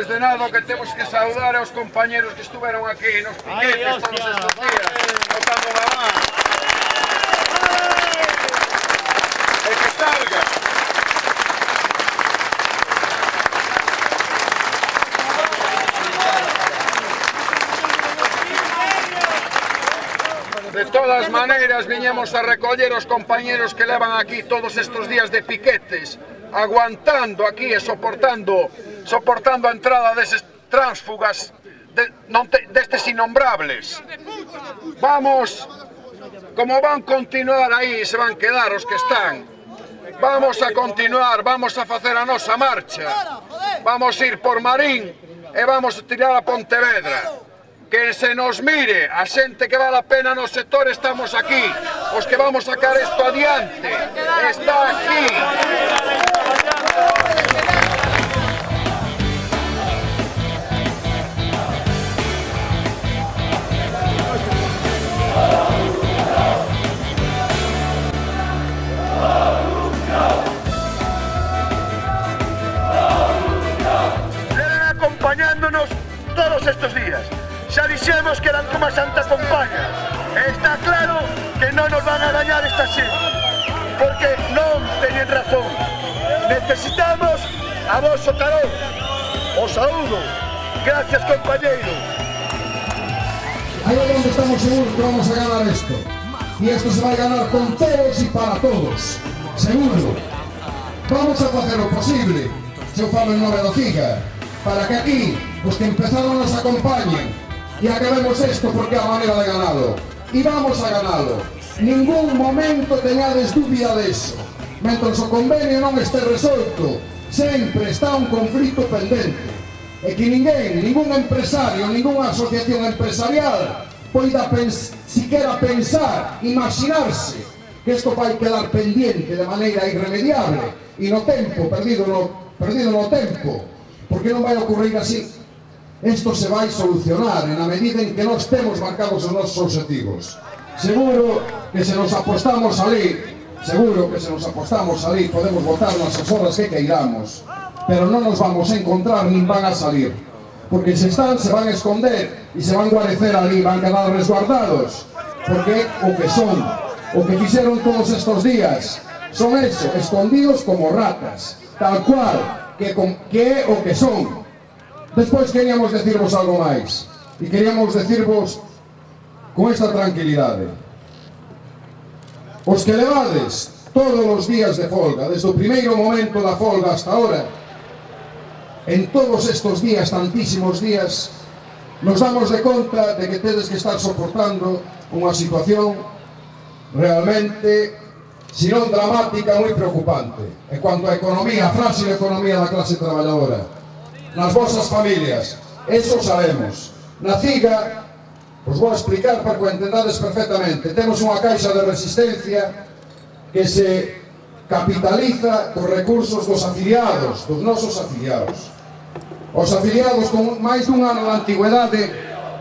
Antes de nada, que temos que saudar aos compañeros que estuveron aquí nos piquetes todos estes días, botando la man. E que salga. De todas maneiras, viñemos a recoller os compañeros que levan aquí todos estes días de piquetes, aguantando aquí e soportando a entrada deses tránsfugas, destes innombrables. Vamos, como van continuar aí, se van quedar os que están. Vamos a continuar, vamos a facer a nosa marcha. Vamos ir por Marín e vamos a tirar a Pontevedra. Que se nos mire, a xente que vale a pena no sector estamos aquí, os que vamos a sacar isto adiante, está aquí. Vienen acompañándonos todos estos días. Xa dixemos que eran como a Santa Compaña. Está claro que non nos van a dañar esta xente, porque non teñen razón. Necesitamos a vosso carón. Os saúdo. Gracias, compañeiro. Ahí es donde estamos seguros que vamos a ganar esto. Y esto se va a ganar con todos y para todos. Seguro. Vamos a hacer lo posible, se o falo en nome da CIGA, para que aquí os que empezaron nos acompañen y acabemos esto porque é a manera de ganalo. E vamos a ganalo. Ningún momento teñades dúbida deso. Mentre o convenio non este resolto, sempre está un conflito pendente. E que ninguén, ningún empresario, ninguna asociación empresarial poida siquera pensar, imaginarse que isto vai quedar pendiente de maneira irremediable e no tempo, perdido no tempo, porque non vai ocurrir así. Isto se vai solucionar na medida en que nós temos marcados os nosos objetivos. Seguro que se nos apostamos ali, podemos votar nas horas que queiramos, pero non nos vamos a encontrar nin van a salir, porque se están, se van a esconder e se van a guarecer ali, van a quedar resguardados, porque o que son, o que fixeron todos estos días, son eso, escondidos como ratas, tal cual, que é o que son. Despois queríamos decirvos algo máis, e queríamos decirvos con esta tranquilidade. Os que levades todos os días de folga, desde o primeiro momento da folga hasta ahora, en todos estos días, tantísimos días, nos damos de conta de que tedes que estar soportando unha situación realmente, se non dramática, moi preocupante. En cuanto á economía, a frágil economía da clase traballadora, nas vosas familias, eso sabemos. Na CIGA, os vou explicar para que o entendades perfectamente. Temos unha caixa de resistencia que se capitaliza cos recursos dos afiliados, dos nosos afiliados. Os afiliados con máis dun ano de antigüedade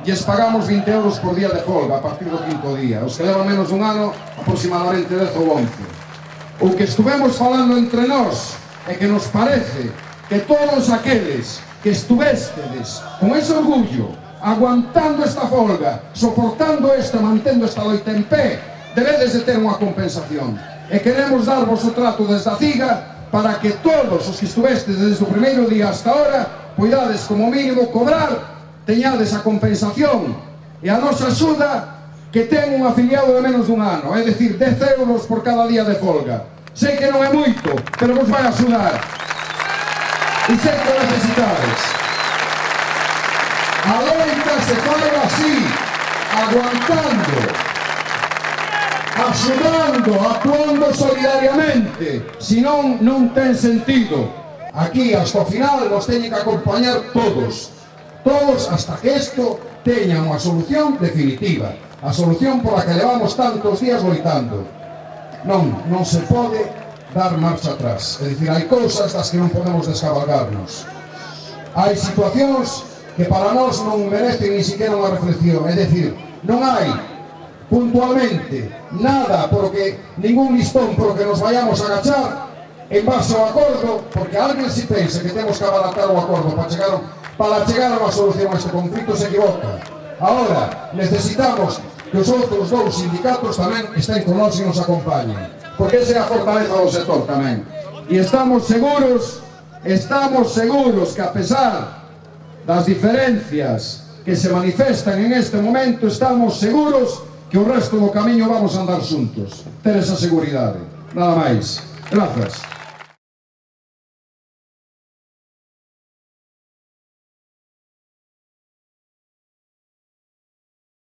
lles pagamos 20 euros por día de folga a partir do quinto día. Os que levan menos dun ano, aproximadamente 10 ou 11. O que estuvemos falando entre nós é que nos parece que todos aqueles que estuvestedes con ese orgullo, aguantando esta folga, soportando esta, mantendo esta loita en pé, debedes de ter unha compensación. E queremos darvos o trato desde a CIGA para que todos os que estuvestedes desde o primeiro día hasta ahora poidades como mínimo cobrar, teñades a compensación e a nosa axuda que ten un afiliado de menos dun ano, é dicir, 10 euros por cada día de folga. Sei que non é moito, pero vos vai axudar. E sei que necesitades. A loita se fai así, aguantando, axudando, actuando solidariamente, senón non ten sentido. Aquí, hasta o final, nos teñen que acompañar todos, hasta que isto teña unha solución definitiva, a solución pola que levamos tantos días loitando. Non se pode dar marcha atrás, é dicir, hai cousas das que non podemos descabalgarnos. Hai situacións que para nós non merecen ni siquiera unha reflexión, é dicir, non hai puntualmente nada por que ningún listón por que nos vayamos a agachar en base ao acordo, porque alguén si pensa que temos que abaratar o acordo para para chegar a unha solución a este conflito se equivoca. Ahora, necesitamos que os outros dous sindicatos tamén estén con nós e nos acompañen, porque esa é a fortaleza do sector tamén. E estamos seguros que a pesar das diferencias que se manifestan en este momento, estamos seguros que o resto do camiño vamos a andar xuntos. Ter esa seguridade. Nada máis. Grazas.